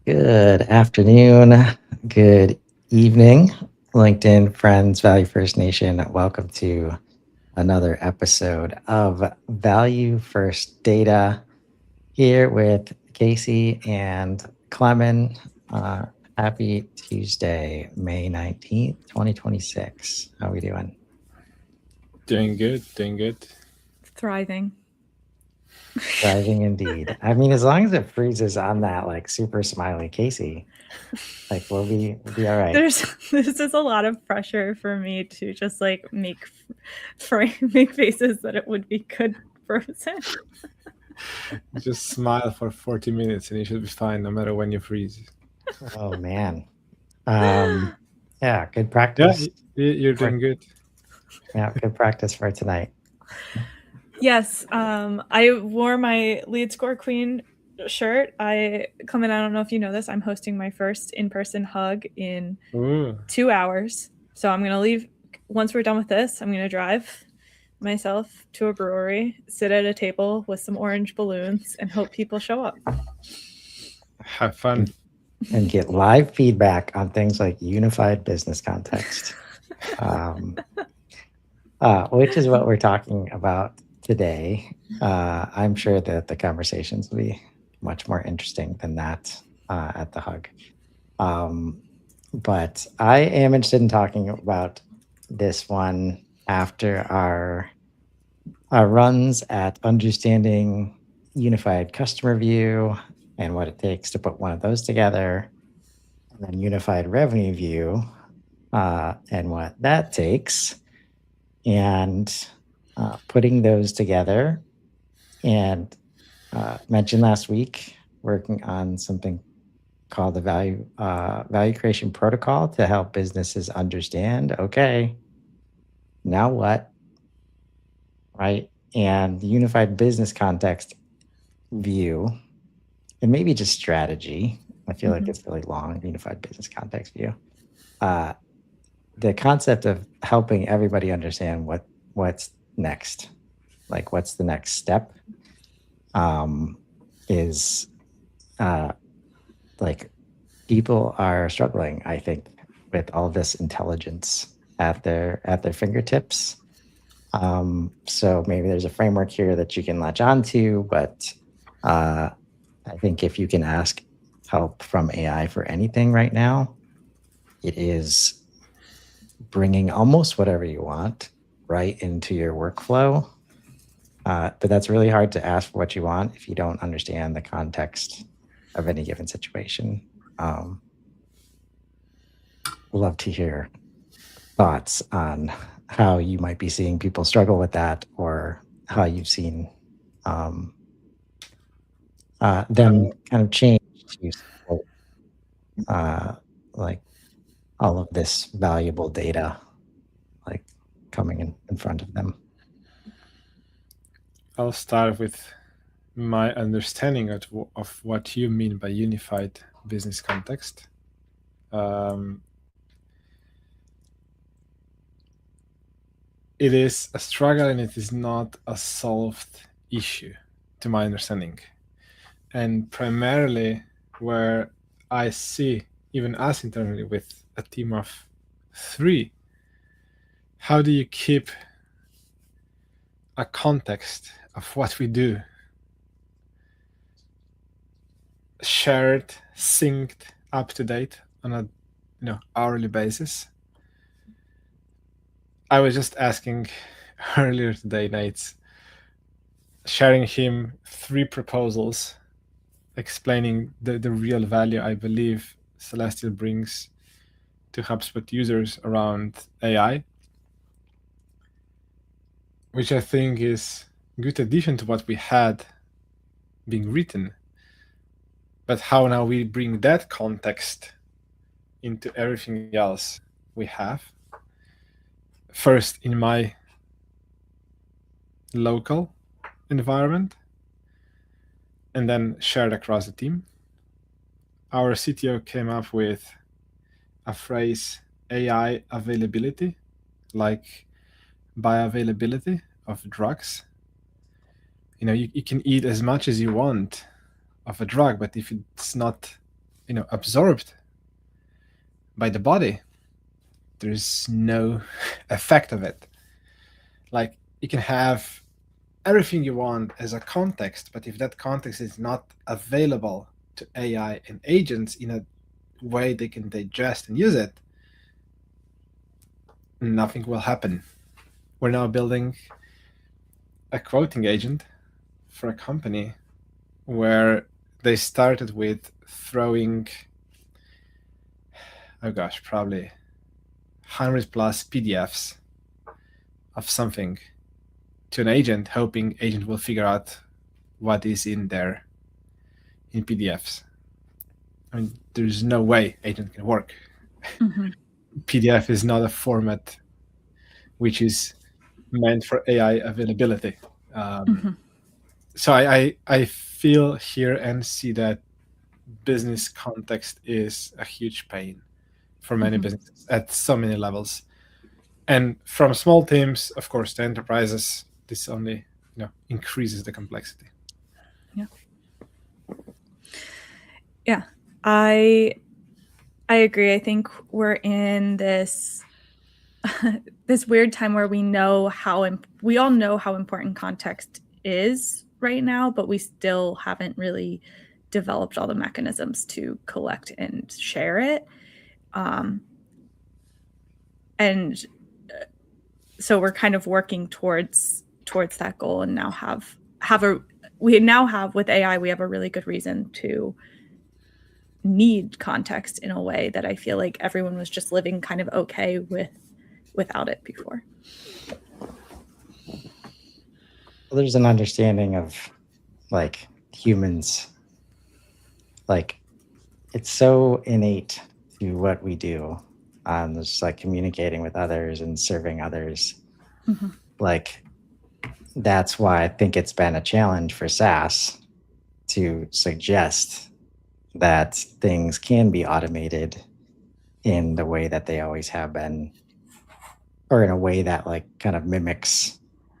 Good afternoon, good evening, LinkedIn friends, Value First Nation. Welcome to another episode of Value First Data here with Casey and Klemen. Happy Tuesday, May 19th, 2026. How are we doing? Doing good, doing good. Thriving. Thriving indeed. I mean, as long as it freezes on that like super smiley Casey, like we'll be all right. This is a lot of pressure for me to just like make faces that it would be good frozen. Just smile for 40 minutes and you should be fine no matter when you freeze. Oh man. Yeah, good Yeah, practice you're for doing good. good practice for tonight. Yes, I wore my Lead Score Queen shirt. Clement, I don't know if you know this. I'm hosting my first in-person hug in Ooh, 2 hours. So I'm gonna leave once we're done with this. I'm gonna drive myself to a brewery, sit at a table with some orange balloons, and hope people show up. have fun. And get live feedback on things like unified business context, which is what we're talking about today. I'm sure that the conversations will be much more interesting than that at the hug. But I am interested in talking about this one after our runs at understanding unified customer view and what it takes to put one of those together, and then unified revenue view and what that takes, and putting those together. And mentioned last week working on something called the value creation protocol to help businesses understand, okay, now what, right? And the unified business context view, and maybe just strategy. I feel like it's really long, unified business context view. The concept of helping everybody understand what's next, like what's the next step, is like people are struggling, I think, with all this intelligence at their fingertips. So maybe there's a framework here that you can latch onto, but I think if you can ask help from AI for anything right now, it is bringing almost whatever you want right into your workflow. But that's really hard to ask for what you want if you don't understand the context of any given situation. Love to hear thoughts on how you might be seeing people struggle with that, or how you've seen them kind of change to support like all of this valuable data like coming in front of them. I'll start with my understanding of what you mean by unified business context. It is a struggle and it is not a solved issue, to my understanding. And primarily where I see, even us internally with a team of 3, how do you keep a context of what we do shared, synced, up to date on a hourly basis? I was just asking earlier today, Nate, sharing him 3 proposals explaining the real value I believe Celestial brings to HubSpot users around AI, which I think is a good addition to what we had being written. But how now we bring that context into everything else we have. First in my local environment, and then shared across the team. Our CTO came up with a phrase, AI availability, like bioavailability of drugs. You can eat as much as you want of a drug, but if it's not absorbed by the body, there's no effect of it. Like, you can have everything you want as a context, but if that context is not available to AI and agents in a way they can digest and use it, nothing will happen. We're now building a quoting agent for a company where they started with throwing, probably 100 plus PDFs of something to an agent, hoping agent will figure out what is in there in PDFs. I mean, there's no way agent can work. Mm-hmm. PDF is not a format which is meant for AI availability. So I feel here and see that business context is a huge pain for many businesses at so many levels. And from small teams, of course, to enterprises, this only increases the complexity. Yeah, I agree. I think we're in this this weird time where we all know how important context is right now, but we still haven't really developed all the mechanisms to collect and share it. And so we're kind of working towards that goal, and now we have with AI, we have a really good reason to need context in a way that I feel like everyone was just living kind of okay without it before. Well, there's an understanding of like humans, like it's so innate to what we do, just like communicating with others and serving others. Like that's why I think it's been a challenge for SaaS to suggest that things can be automated in the way that they always have been, or in a way that like kind of mimics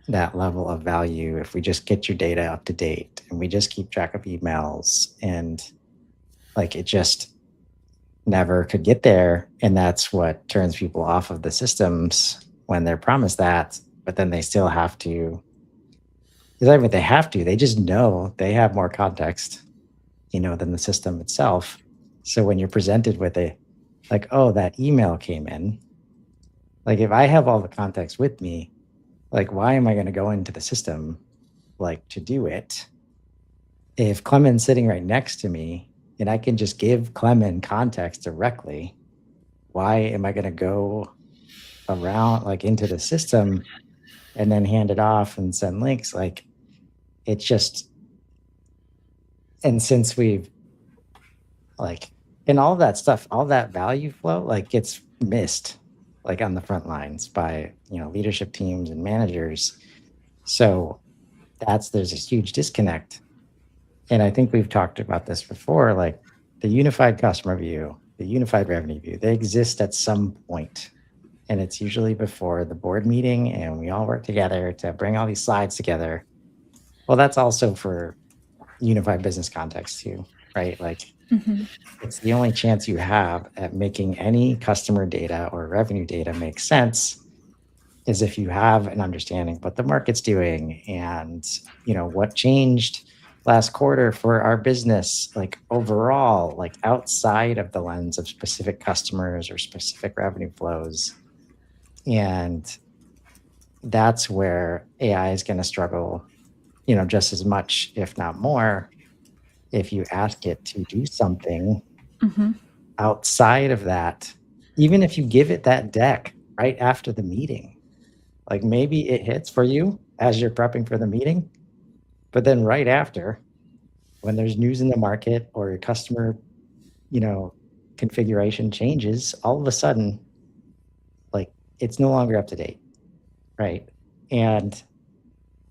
that level of value. If we just get your data up to date and we just keep track of emails, and like it just never could get there. And that's what turns people off of the systems when they're promised that, but then they still have to. It's not even they have to, they just know they have more context, than the system itself. So when you're presented with like, oh, that email came in, like if I have all the context with me, like why am I going to go into the system like to do it? If Klemen's sitting right next to me and I can just give Klemen context directly, why am I going to go around like into the system and then hand it off and send links? Like it's just, and since we've like, and all that stuff, all that value flow like gets missed like on the front lines by leadership teams and managers. So there's a huge disconnect. And I think we've talked about this before, like the unified customer view, the unified revenue view, they exist at some point. And it's usually before the board meeting and we all work together to bring all these slides together. Well, that's also for unified business context too, right? Like it's the only chance you have at making any customer data or revenue data make sense is if you have an understanding what the market's doing and what changed last quarter for our business, like overall, like outside of the lens of specific customers or specific revenue flows. And that's where AI is going to struggle, just as much, if not more, if you ask it to do something outside of that. Even if you give it that deck right after the meeting, like maybe it hits for you as you're prepping for the meeting, but then right after, when there's news in the market or your customer, configuration changes, all of a sudden, like it's no longer up to date, right? And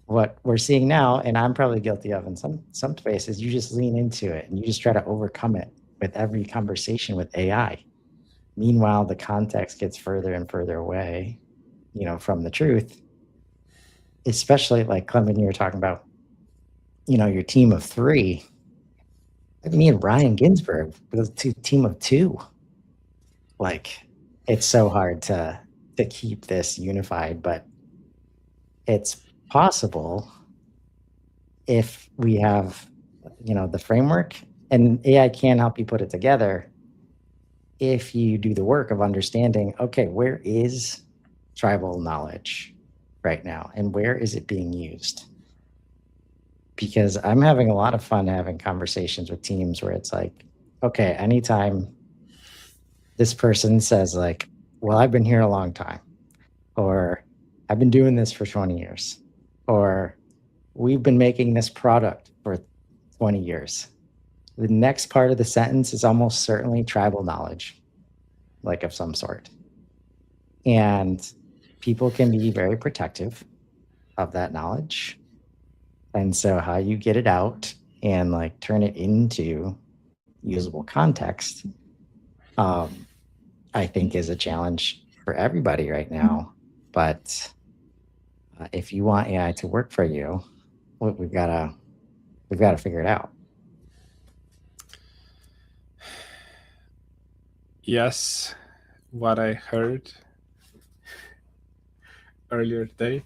what we're seeing now, and I'm probably guilty of in some spaces, you just lean into it and you just try to overcome it with every conversation with AI. Meanwhile, the context gets further and further away, from the truth. Especially like Klemen, you were talking about, your team of 3. me and Ryan Ginsburg with a team of two. Like, it's so hard to keep this unified, but it's possible if we have, the framework, and AI can help you put it together if you do the work of understanding, okay, where is tribal knowledge right now and where is it being used? Because I'm having a lot of fun having conversations with teams where it's like, okay, anytime this person says like, well, I've been here a long time, or I've been doing this for 20 years, or we've been making this product for 20 years. The next part of the sentence is almost certainly tribal knowledge, like of some sort. And people can be very protective of that knowledge. And so how you get it out and like turn it into usable context, I think is a challenge for everybody right now. But if you want AI to work for you, we've got to figure it out. Yes, what I heard earlier today,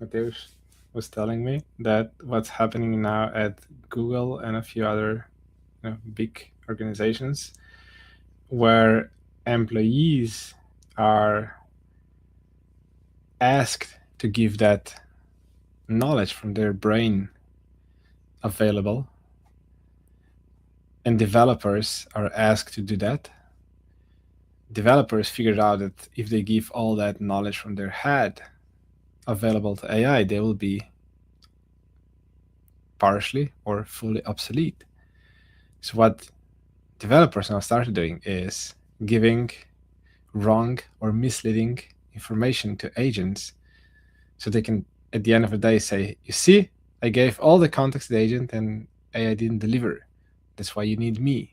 Mateusz was telling me that what's happening now at Google and a few other big organizations, where employees are asked to give that knowledge from their brain available, and developers are asked to do that. Developers figured out that if they give all that knowledge from their head available to AI, they will be partially or fully obsolete. So what developers now started doing is giving wrong or misleading information to agents, so they can, at the end of the day, say, you see, I gave all the context to the agent and AI didn't deliver. That's why you need me.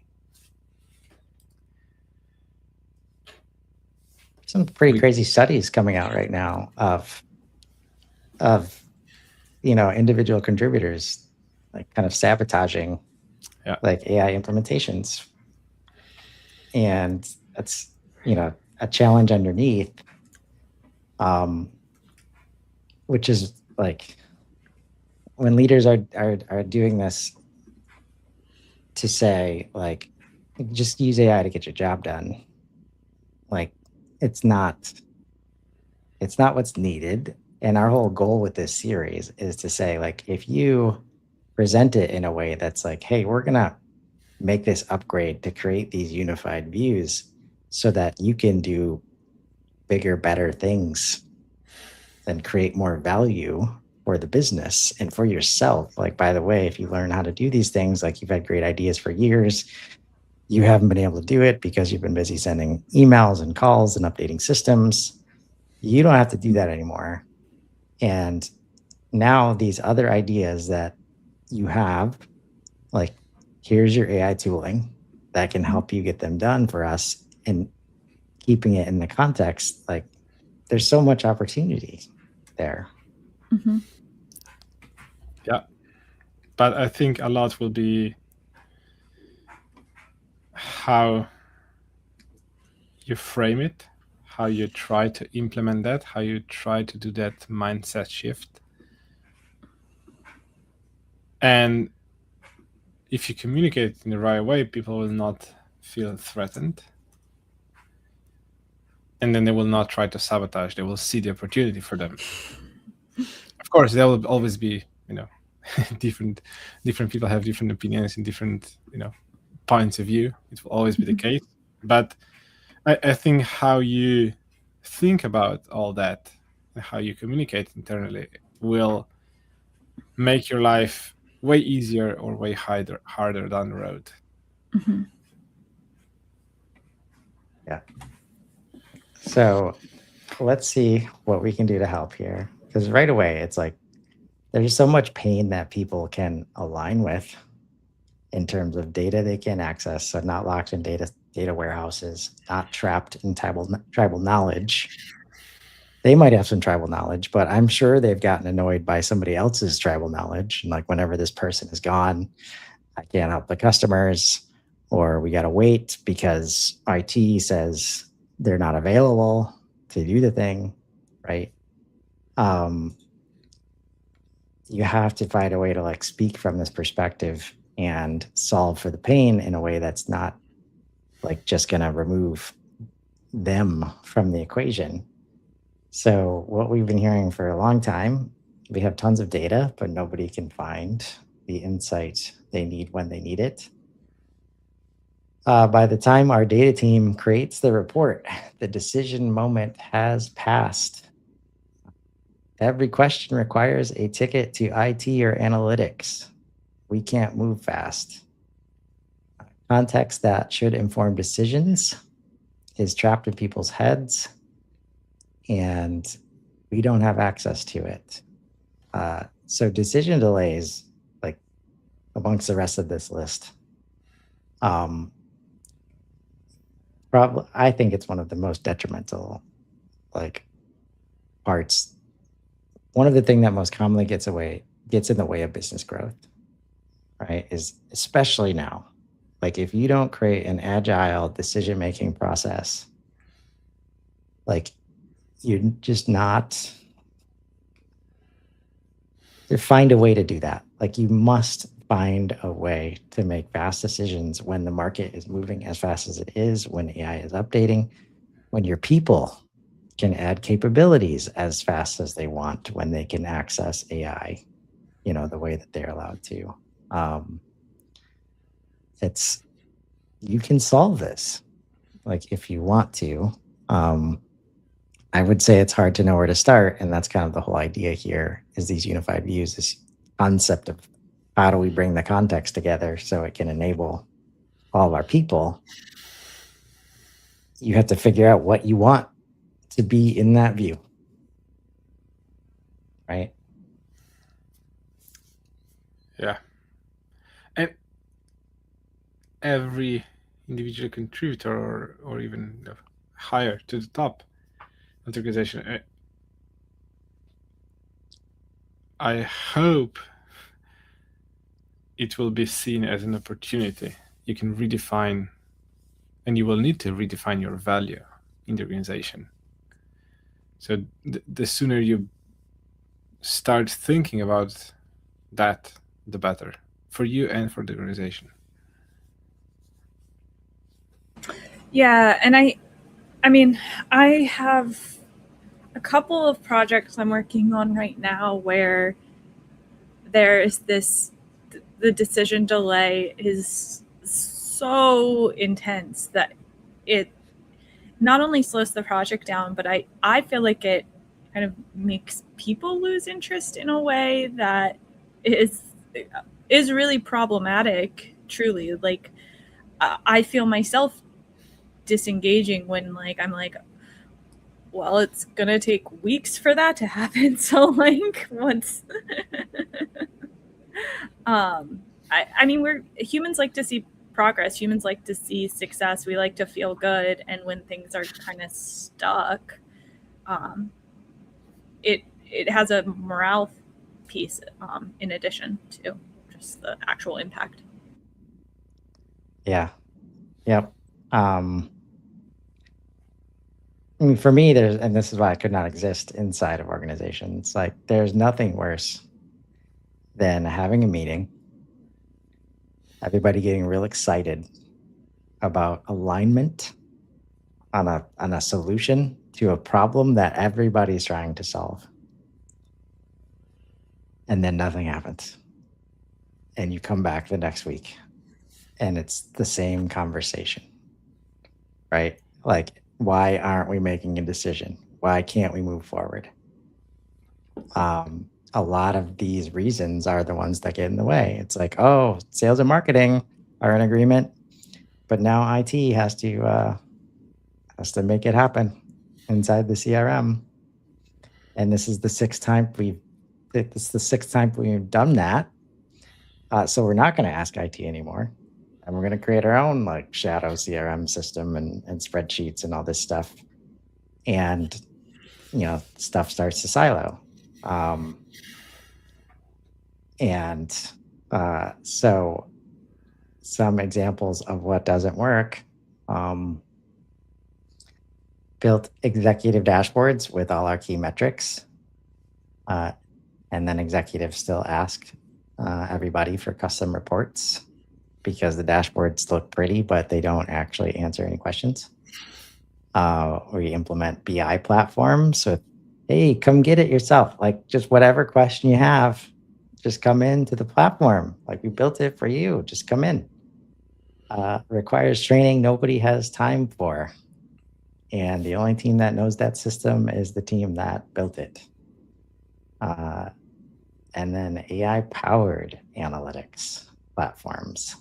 Some pretty crazy studies coming out right now of individual contributors like kind of sabotaging like AI implementations. And that's a challenge underneath, which is like when leaders are doing this to say like, just use AI to get your job done. Like it's not what's needed. And our whole goal with this series is to say like, if you present it in a way that's like, hey, we're going to make this upgrade to create these unified views so that you can do bigger, better things and create more value for the business and for yourself. Like, by the way, if you learn how to do these things, like you've had great ideas for years, you haven't been able to do it because you've been busy sending emails and calls and updating systems. You don't have to do that anymore. And now these other ideas that you have, like, here's your AI tooling that can help you get them done for us, and keeping it in the context, like there's so much opportunity there. Mm-hmm. Yeah. But I think a lot will be how you frame it, how you try to implement that, how you try to do that mindset shift. And if you communicate in the right way, people will not feel threatened. And then they will not try to sabotage. They will see the opportunity for them. Of course, there will always be, different people have different opinions and different, points of view. It will always be the case. But I think how you think about all that and how you communicate internally will make your life way easier or way harder down the road. Mm-hmm. Yeah. So let's see what we can do to help here. Because right away, it's like there's so much pain that people can align with in terms of data they can access. So not locked in data warehouses, not trapped in tribal knowledge. They might have some tribal knowledge, but I'm sure they've gotten annoyed by somebody else's tribal knowledge. And like whenever this person is gone, I can't help the customers, or we got to wait because IT says they're not available to do the thing, right? You have to find a way to like speak from this perspective and solve for the pain in a way that's not like just going to remove them from the equation. So what we've been hearing for a long time, we have tons of data, but nobody can find the insight they need when they need it. By the time our data team creates the report, the decision moment has passed. Every question requires a ticket to IT or analytics. We can't move fast. Context that should inform decisions is trapped in people's heads, and we don't have access to it. So decision delays, like amongst the rest of this list, probably I think it's one of the most detrimental like parts. One of the things that most commonly gets in the way of business growth, right? Is especially now. Like if you don't create an agile decision-making process, like you're just not to find a way to do that. Like you must find a way to make fast decisions when the market is moving as fast as it is, when AI is updating, when your people can add capabilities as fast as they want, when they can access AI, the way that they're allowed to. It's you can solve this, like if you want to. I would say it's hard to know where to start, and that's kind of the whole idea here. Is these unified views, this concept of how do we bring the context together so it can enable all of our people. You have to figure out what you want to be in that view, right? Yeah. And every individual contributor or even higher to the top of the organization, I hope it will be seen as an opportunity. You can redefine, and you will need to redefine your value in the organization. So the sooner you start thinking about that, the better for you and for the organization. Yeah, and I mean, I have a couple of projects I'm working on right now where there is the decision delay is so intense that it not only slows the project down, but I feel like it kind of makes people lose interest in a way that is really problematic, truly. Like I feel myself disengaging when like I'm like, well, it's gonna take weeks for that to happen. So like once I mean we're humans like to see progress, humans like to see success, we like to feel good, and when things are kind of stuck, it has a morale piece in addition to just the actual impact. Yeah. Yep. I mean, for me, and this is why I could not exist inside of organizations. Like, there's nothing worse than having a meeting, everybody getting real excited about alignment on a solution to a problem that everybody's trying to solve, and then nothing happens, and you come back the next week, and it's the same conversation, right? Like, why aren't we making a decision? Why can't we move forward? A lot of these reasons are the ones that get in the way. It's like, oh, sales and marketing are in agreement, but now IT has to make it happen inside the CRM. And this is the sixth time we've done that. So we're not going to ask IT anymore, and we're going to create our own like shadow CRM system and spreadsheets and all this stuff. And stuff starts to silo. So some examples of what doesn't work. Built executive dashboards with all our key metrics. And then executives still ask everybody for custom reports because the dashboards look pretty, but they don't actually answer any questions. We implement BI platforms. So, hey, come get it yourself. Like, just whatever question you have, just come into the platform. Like, we built it for you. Just come in. Requires training nobody has time for. And the only team that knows that system is the team that built it. And then AI-powered analytics platforms.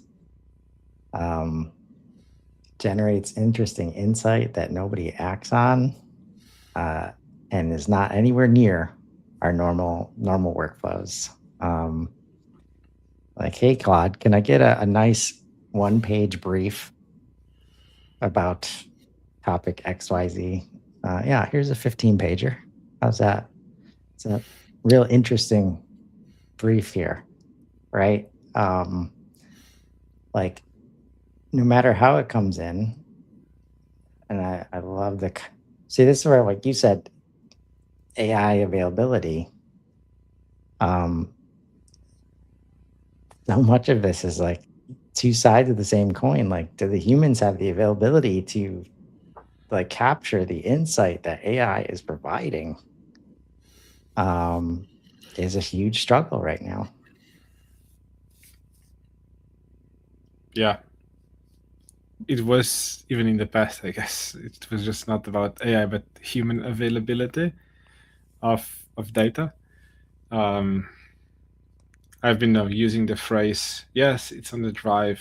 Generates interesting insight that nobody acts on, and is not anywhere near our normal workflows. Like, hey, Claude, can I get a nice one-page brief about topic XYZ? Yeah, here's a 15-pager. How's that? It's a real interesting brief here, right? Like, no matter how it comes in, and I love see, this is where, like you said, AI availability. So much of this is like two sides of the same coin. Like, do the humans have the availability to like capture the insight that AI is providing? Is a huge struggle right now. Yeah. It was even in the past, I guess. It was just not about AI, but human availability of data. I've been using the phrase, yes, it's on the drive,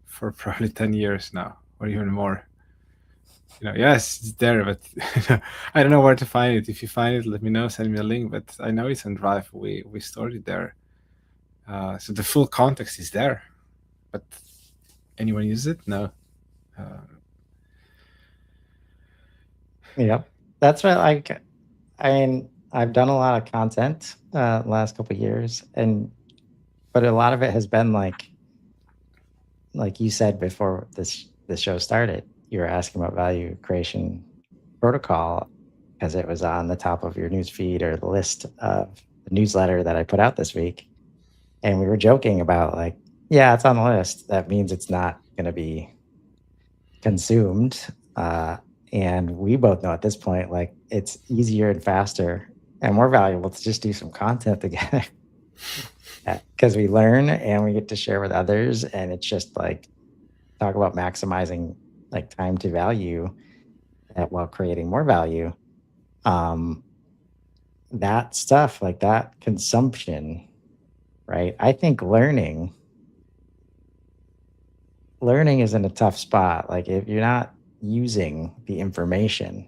for probably 10 years now, or even more. Yes, it's there, but I don't know where to find it. If you find it, let me know, send me a link, but I know it's on drive. We stored it there. So the full context is there, but anyone use it? No. Yep. That's what I've done a lot of content the last couple of years, but a lot of it has been like you said before the show started, you were asking about value creation protocol because it was on the top of your news feed or the list of the newsletter that I put out this week. And we were joking about like, yeah, it's on the list. That means it's not going to be consumed. And we both know at this point, like, it's easier and faster and more valuable to just do some content together because we learn and we get to share with others. And it's just like, talk about maximizing like time to value while creating more value. That stuff, like that consumption, right? I think learning is in a tough spot. Like, if you're not using the information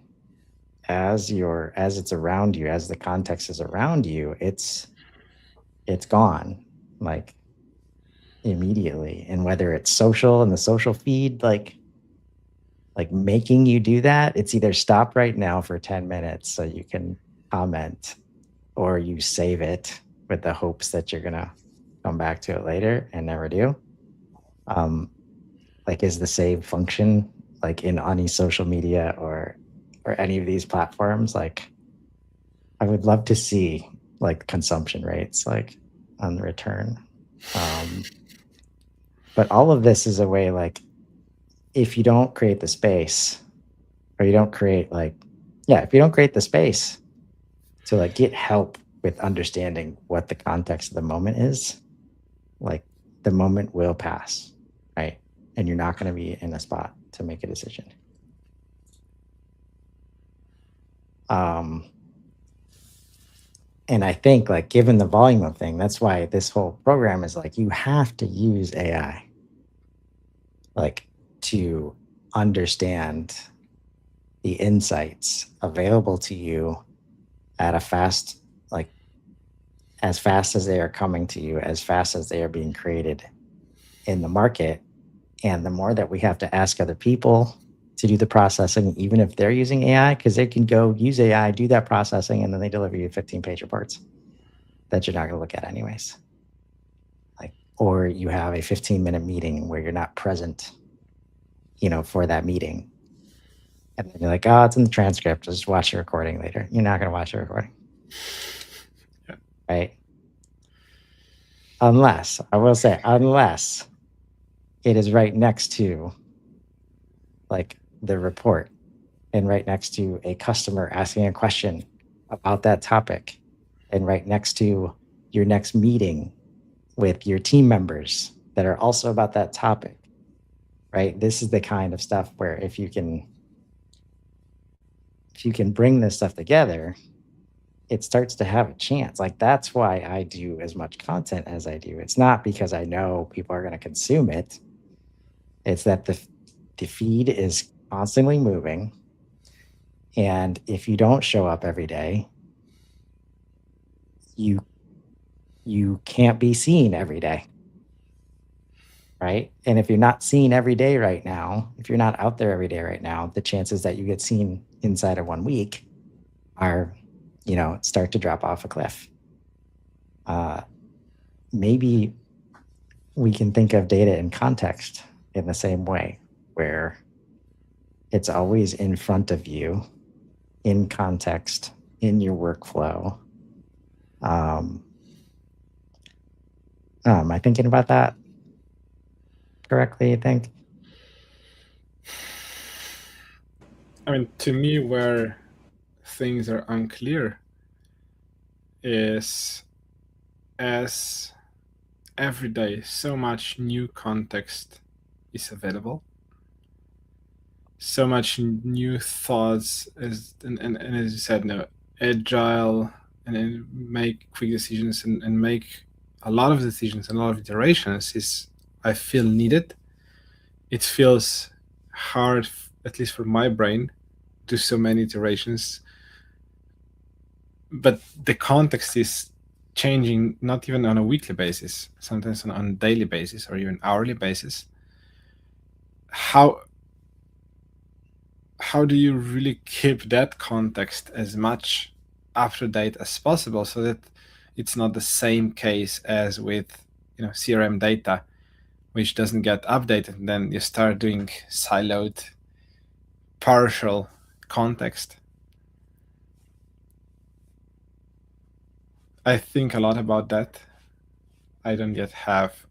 as it's around you, as the context is around you, it's gone like immediately. And whether it's social and the social feed, like making you do that, it's either stop right now for 10 minutes so you can comment, or you save it with the hopes that you're gonna come back to it later and never do. Like, is the save function like in any social media or any of these platforms? Like, I would love to see like consumption rates like on the return. But all of this is a way, like, if you don't create the space, or you don't create if you don't create the space to like get help with understanding what the context of the moment is, like, the moment will pass, right? And you're not going to be in a spot to make a decision. And I think, like, given the volume of thing, that's why this whole program is like, you have to use AI, like, to understand the insights available to you at a fast, like, as fast as they are coming to you, as fast as they are being created in the market. And the more that we have to ask other people to do the processing, even if they're using AI, because they can go use AI, do that processing, and then they deliver you 15-page reports that you're not going to look at anyways. Like, or you have a 15-minute meeting where you're not present, for that meeting. And then you're like, oh, it's in the transcript. Just watch the recording later. You're not going to watch the recording. Yeah. Right? Unless it is right next to like the report and right next to a customer asking a question about that topic and right next to your next meeting with your team members that are also about that topic, right? This is the kind of stuff where if you can bring this stuff together, it starts to have a chance. Like that's why I do as much content as I do. It's not because I know people are going to consume it. It's that the feed is constantly moving. And if you don't show up every day, you can't be seen every day. Right? And if you're not seen every day right now, if you're not out there every day right now, the chances that you get seen inside of 1 week are, start to drop off a cliff. Maybe we can think of data in context in the same way, where it's always in front of you, in context, in your workflow. Am I thinking about that correctly, you think? I mean, to me, where things are unclear is as every day so much new context is available, so much new thoughts, and as you said, agile, and make quick decisions and make a lot of decisions and a lot of iterations is, I feel, needed. It feels hard, at least for my brain, to so many iterations. But the context is changing, not even on a weekly basis, sometimes on a daily basis or even hourly basis. How do you really keep that context as much up to date as possible so that it's not the same case as with CRM data, which doesn't get updated, and then you start doing siloed partial context? I think a lot about that. I don't yet have,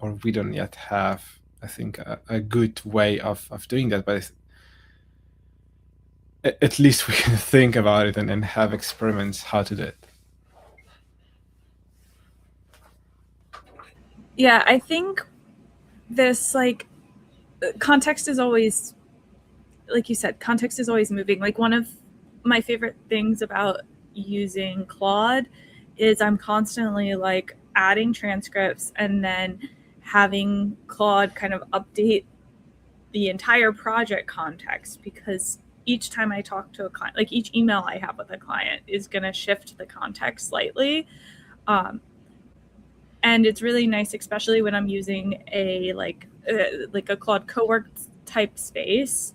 or we don't yet have, I think, a good way of doing that, but at least we can think about it and have experiments how to do it. Yeah, I think this context is always, like you said, context is always moving. Like one of my favorite things about using Claude is I'm constantly adding transcripts and then having Claude kind of update the entire project context, because each time I talk to a client, like each email I have with a client is going to shift the context slightly. And it's really nice, especially when I'm using a Claude cowork type space,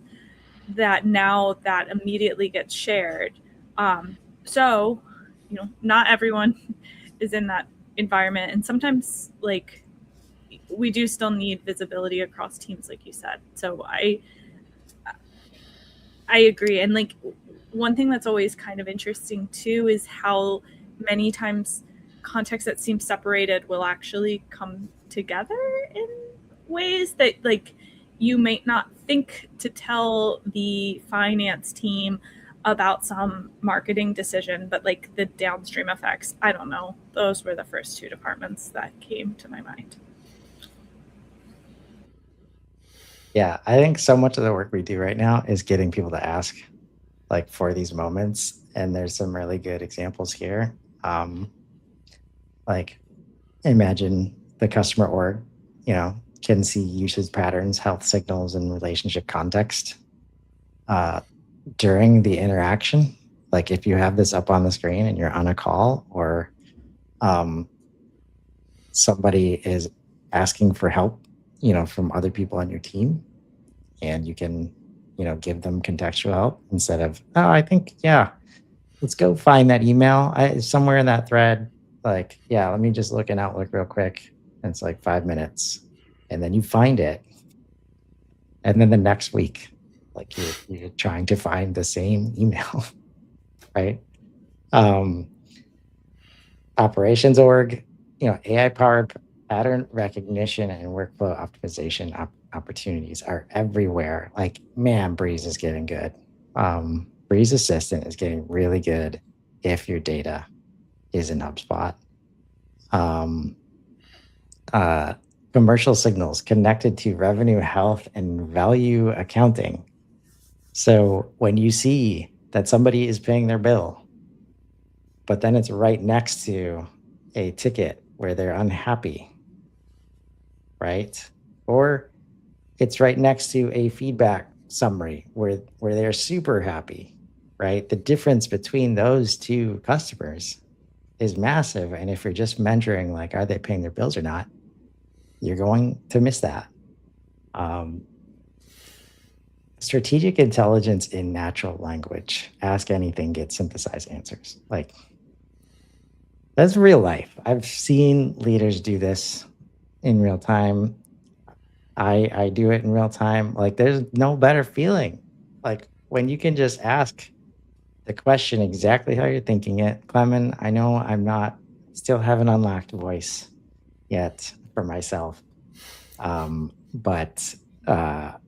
that now that immediately gets shared. So, not everyone is in that environment, and sometimes we do still need visibility across teams, like you said. So I agree. And one thing that's always kind of interesting too is how many times context that seems separated will actually come together in ways that you might not think to tell the finance team about some marketing decision, but the downstream effects, I don't know. Those were the first two departments that came to my mind. Yeah, I think so much of the work we do right now is getting people to ask for these moments. And there's some really good examples here. Imagine the customer org, can see usage patterns, health signals, and relationship context during the interaction. If you have this up on the screen and you're on a call, or somebody is asking for help, from other people on your team, and you can, give them contextual help instead of, oh, I think, yeah, let's go find that email somewhere in that thread. Let me just look in Outlook real quick. and it's like 5 minutes, and then you find it, and then the next week, like you're trying to find the same email, right? Operations org, AI powered pattern recognition and workflow optimization opportunities are everywhere. Like, man, Breeze is getting good. Breeze Assistant is getting really good if your data is in HubSpot. Commercial signals connected to revenue, health, and value accounting. So when you see that somebody is paying their bill, but then it's right next to a ticket where they're unhappy, right? Or it's right next to a feedback summary where they're super happy, right? The difference between those two customers is massive. And if you're just measuring, like, are they paying their bills or not, you're going to miss that. Strategic intelligence in natural language. Ask anything, get synthesized answers. Like, that's real life. I've seen leaders do this in real time. I do it in real time. Like, there's no better feeling. Like, when you can just ask the question exactly how you're thinking it. Klemen, I know still haven't unlocked voice yet for myself. But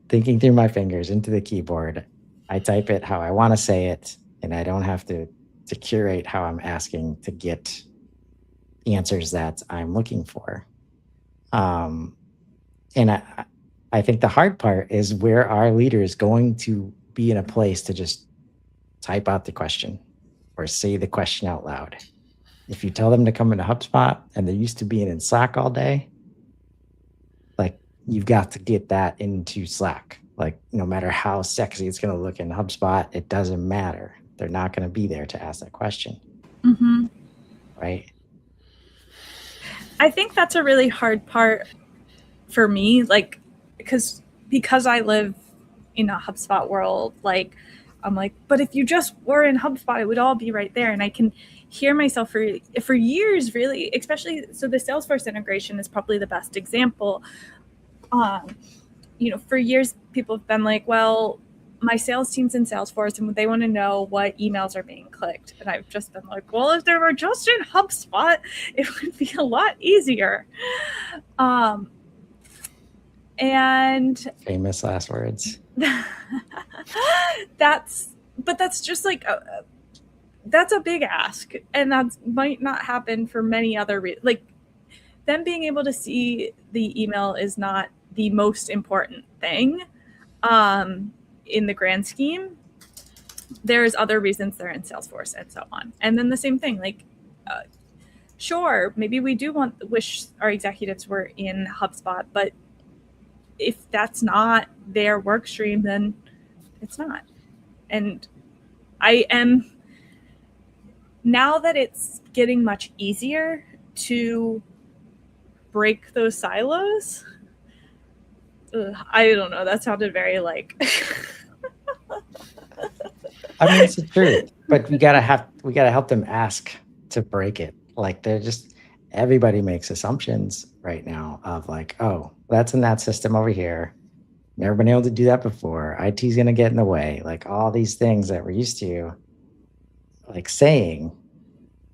thinking through my fingers into the keyboard, I type it how I want to say it, and I don't have to curate how I'm asking to get answers that I'm looking for. And I think the hard part is where our leader is going to be in a place to just type out the question or say the question out loud. If you tell them to come into HubSpot and they're used to being in Slack all day, like, you've got to get that into Slack. Like, no matter how sexy it's going to look in HubSpot, it doesn't matter. They're not going to be there to ask that question. Mm-hmm. Right? I think that's a really hard part for me, like, because I live in a HubSpot world, like, I'm like, but if you just were in HubSpot, it would all be right there. And I can hear myself for years, really, especially, so the Salesforce integration is probably the best example. For years, people have been like, well, my sales team's in Salesforce and they want to know what emails are being clicked. And I've just been like, well, if they were just in HubSpot, it would be a lot easier. And famous last words. That's just like that's a big ask, and that might not happen for many other reasons. Like, them being able to see the email is not the most important thing in the grand scheme. There's other reasons they're in Salesforce and so on. And then the same thing, like, sure, maybe we do wish our executives were in HubSpot, but if that's not their work stream, then it's not. And I am, now that it's getting much easier to break those silos, I don't know, that sounded very like I mean, it's the truth, but we gotta help them ask to break it. Like, everybody makes assumptions right now of like, oh, that's in that system over here. Never been able to do that before. IT's gonna get in the way. Like, all these things that we're used to, like, saying.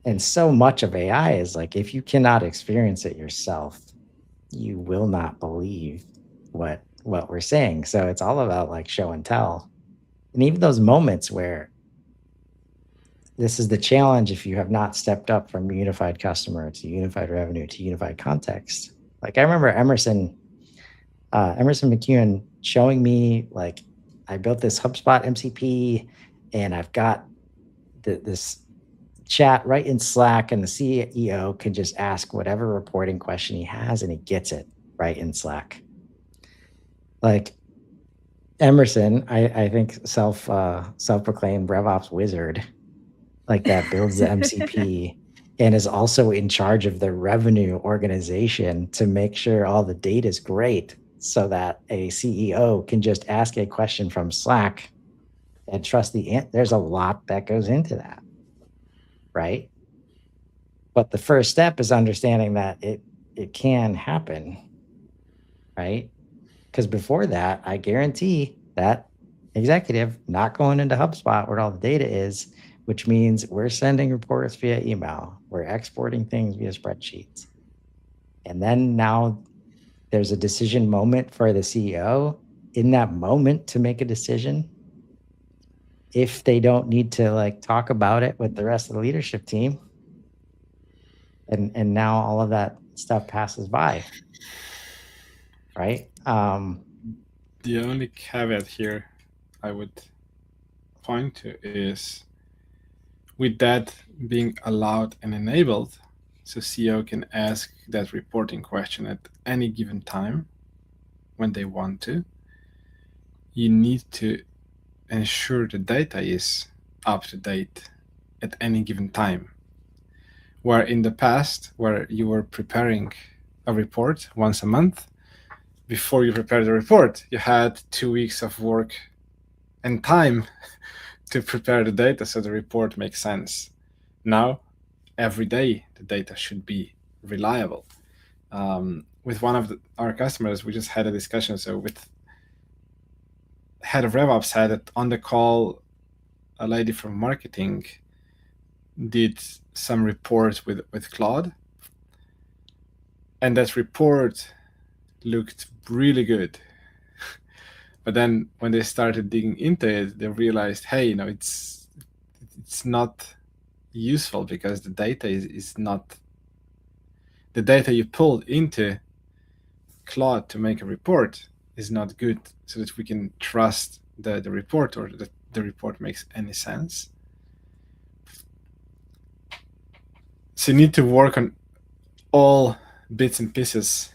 And so much of AI is like, if you cannot experience it yourself, you will not believe what we're saying. So it's all about, like, show and tell. And even those moments where this is the challenge, if you have not stepped up from unified customer to unified revenue to unified context. Like, I remember Emerson McEwen showing me, like, I built this HubSpot MCP and I've got this chat right in Slack, and the CEO can just ask whatever reporting question he has and he gets it right in Slack. Like, Emerson, I think self-proclaimed RevOps wizard, like, that builds the MCP and is also in charge of the revenue organization to make sure all the data is great, so that a CEO can just ask a question from Slack and trust there's a lot that goes into that, right? But the first step is understanding that it it can happen, right? Because before that, I guarantee that executive not going into HubSpot where all the data is, which means we're sending reports via email, we're exporting things via spreadsheets. And then now there's a decision moment for the CEO in that moment to make a decision. If they don't need to like talk about it with the rest of the leadership team, and now all of that stuff passes by, right? The only caveat here I would point to is, with that being allowed and enabled, so CEO can ask that reporting question at any given time when they want to, you need to ensure the data is up to date at any given time. Where in the past, where you were preparing a report once a month, before you prepared the report, you had 2 weeks of work and time to prepare the data so the report makes sense. Now, every day, the data should be reliable. With one of our customers, we just had a discussion. So with head of RevOps said that on the call, a lady from marketing did some reports with Claude, and that report looked really good. But then when they started digging into it, they realized, hey, it's not useful because the data is not the data you pulled into Claude to make a report is not good, so that we can trust the report, or that the report makes any sense. So you need to work on all bits and pieces,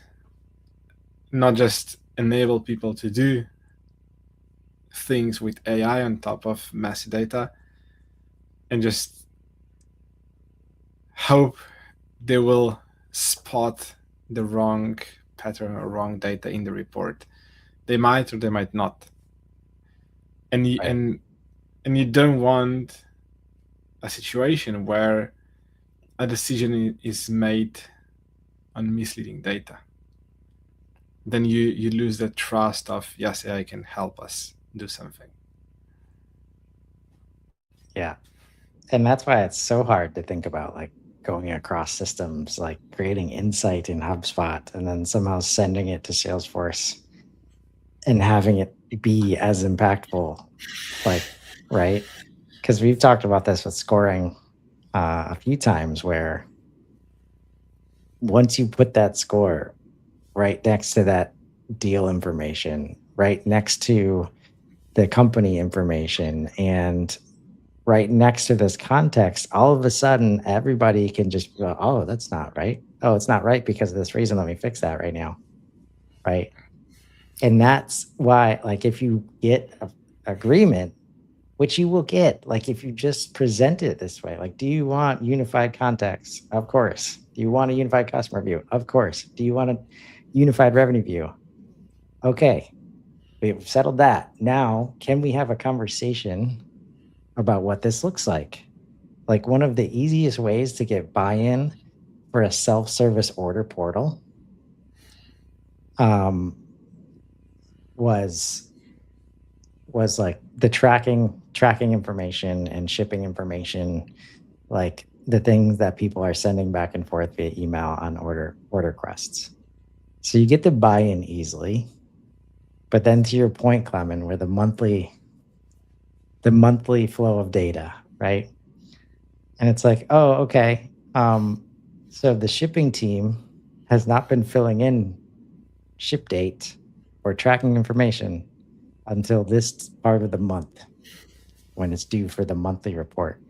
not just enable people to do things with AI on top of massive data and just hope they will spot the wrong pattern or wrong data in the report. They might or they might not. And you, Right. and you don't want a situation where a decision is made on misleading data. Then you lose the trust of, yes, AI can help us do something. Yeah. And that's why it's so hard to think about like going across systems, like creating insight in HubSpot and then somehow sending it to Salesforce and having it be as impactful, like, right? Because we've talked about this with scoring a few times, where once you put that score right next to that deal information, right next to the company information, and right next to this context, all of a sudden everybody can just go, oh, that's not right. Oh, it's not right because of this reason. Let me fix that right now. Right. And that's why, like, if you get a agreement, which you will get, like, if you just present it this way, like, do you want unified context? Of course. Do you want a unified customer view? Of course. Do you want a unified revenue view? Okay. We've settled that. Now, can we have a conversation about what this looks like? Like, one of the easiest ways to get buy-in for a self-service order portal was like the tracking information and shipping information, like the things that people are sending back and forth via email on order requests. So you get the buy-in easily. But then to your point, Klemen, where the monthly flow of data, right? And it's like, oh, okay. So the shipping team has not been filling in ship date or tracking information until this part of the month when it's due for the monthly report.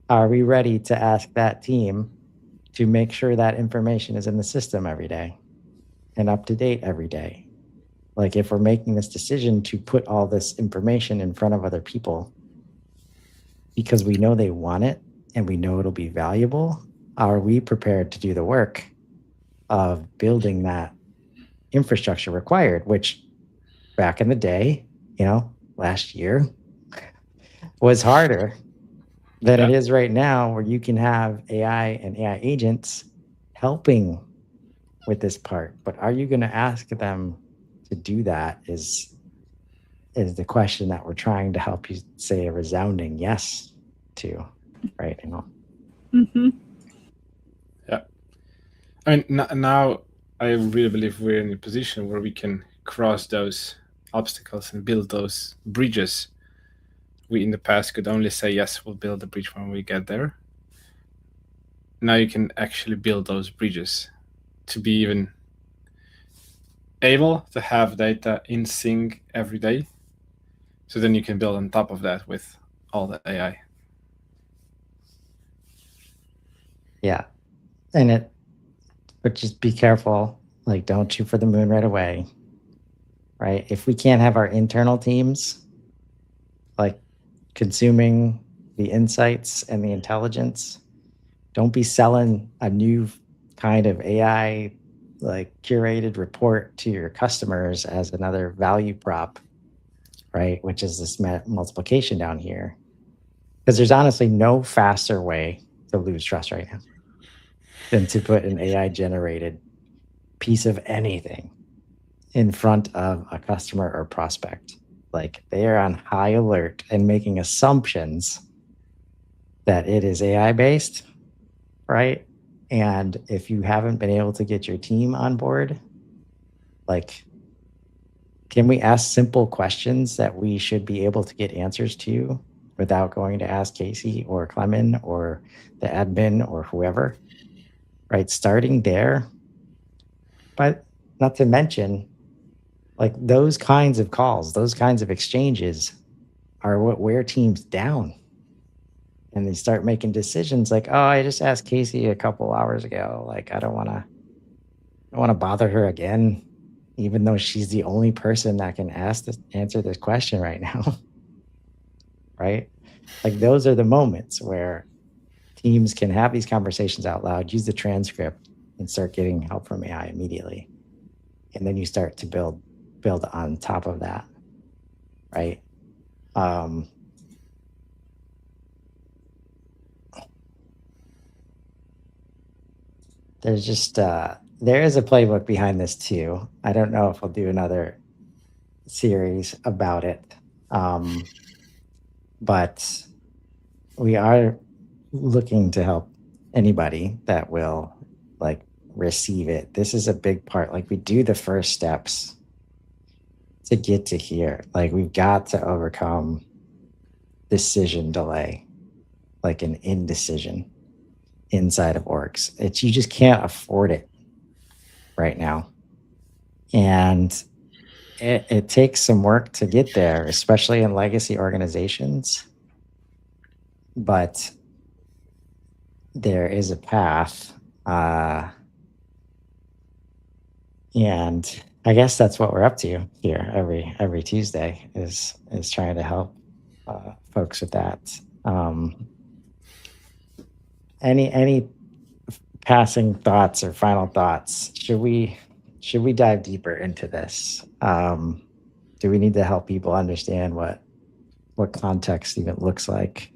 Are we ready to ask that team to make sure that information is in the system every day and up to date every day? Like, if we're making this decision to put all this information in front of other people because we know they want it and we know it'll be valuable, are we prepared to do the work of building that infrastructure required, which back in the day, last year, was harder than it is right now, where you can have AI and AI agents helping with this part, but are you going to ask them to do that is the question that we're trying to help you say a resounding yes to right now. Mm-hmm. Yeah. I mean, now I really believe we're in a position where we can cross those obstacles and build those bridges. We in the past could only say, yes, we'll build the bridge when we get there. Now you can actually build those bridges to be even able to have data in sync every day. So then you can build on top of that with all the AI. Yeah. But just be careful. Like, don't shoot for the moon right away. Right. If we can't have our internal teams like consuming the insights and the intelligence, don't be selling a new kind of AI like curated report to your customers as another value prop, right? Which is this multiplication down here. Because there's honestly no faster way to lose trust right now than to put an AI generated piece of anything in front of a customer or prospect. Like they are on high alert and making assumptions that it is AI based, right? And if you haven't been able to get your team on board, like, can we ask simple questions that we should be able to get answers to without going to ask Casey or Klemen or the admin or whoever, right? Starting there. But not to mention, like those kinds of calls, those kinds of exchanges are what wear teams down. And they start making decisions like, oh, I just asked Casey a couple hours ago. Like, I don't want to bother her again, even though she's the only person that can answer this question right now. Right? Like those are the moments where teams can have these conversations out loud, use the transcript, and start getting help from AI immediately. And then you start to build on top of that. Right? There's just there is a playbook behind this too. I don't know if I'll do another series about it, but we are looking to help anybody that will like receive it. This is a big part. Like we do the first steps to get to here. Like we've got to overcome decision delay, like an indecision inside of orgs. It's you just can't afford it right now. And it takes some work to get there, especially in legacy organizations. But there is a path. And I guess that's what we're up to here every Tuesday is trying to help folks with that. Any passing thoughts or final thoughts? Should we dive deeper into this? Do we need to help people understand what context even looks like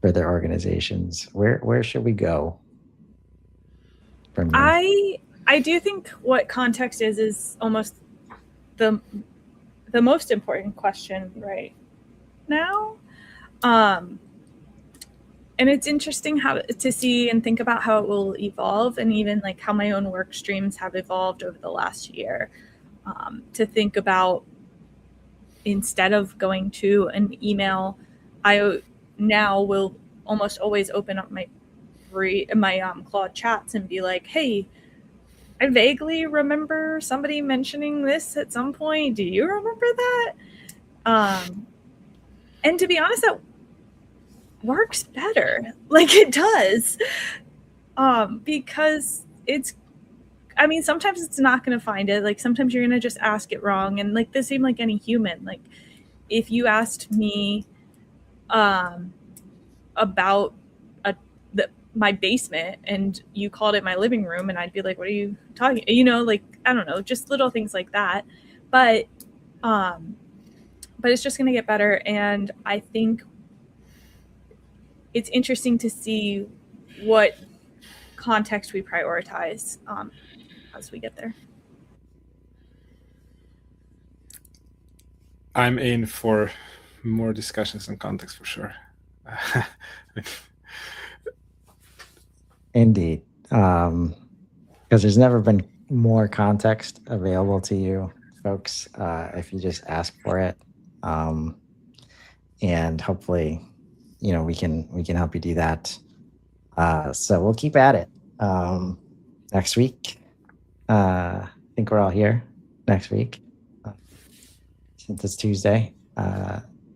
for their organizations? Where should we go from here? I do think what context is almost the most important question right now. And it's interesting how to see and think about how it will evolve, and even like how my own work streams have evolved over the last year. To think about, instead of going to an email, I now will almost always open up my Claude chats and be like, hey, I vaguely remember somebody mentioning this at some point. Do you remember that? And to be honest, that works better. Like it does. Because sometimes it's not going to find it. Like sometimes you're going to just ask it wrong. And like the same like any human. Like if you asked me about my basement and you called it my living room, and I'd be like, what are you talking? Like, I don't know, just little things like that. But it's just going to get better. And I think it's interesting to see what context we prioritize. as we get there. I'm in for more discussions and context for sure. Indeed. Because there's never been more context available to you folks if you just ask for it. And hopefully, we can help you do that. So we'll keep at it. Next week, I think we're all here next week since it's Tuesday.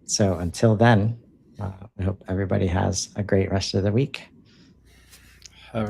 So until then, I hope everybody has a great rest of the week. Have a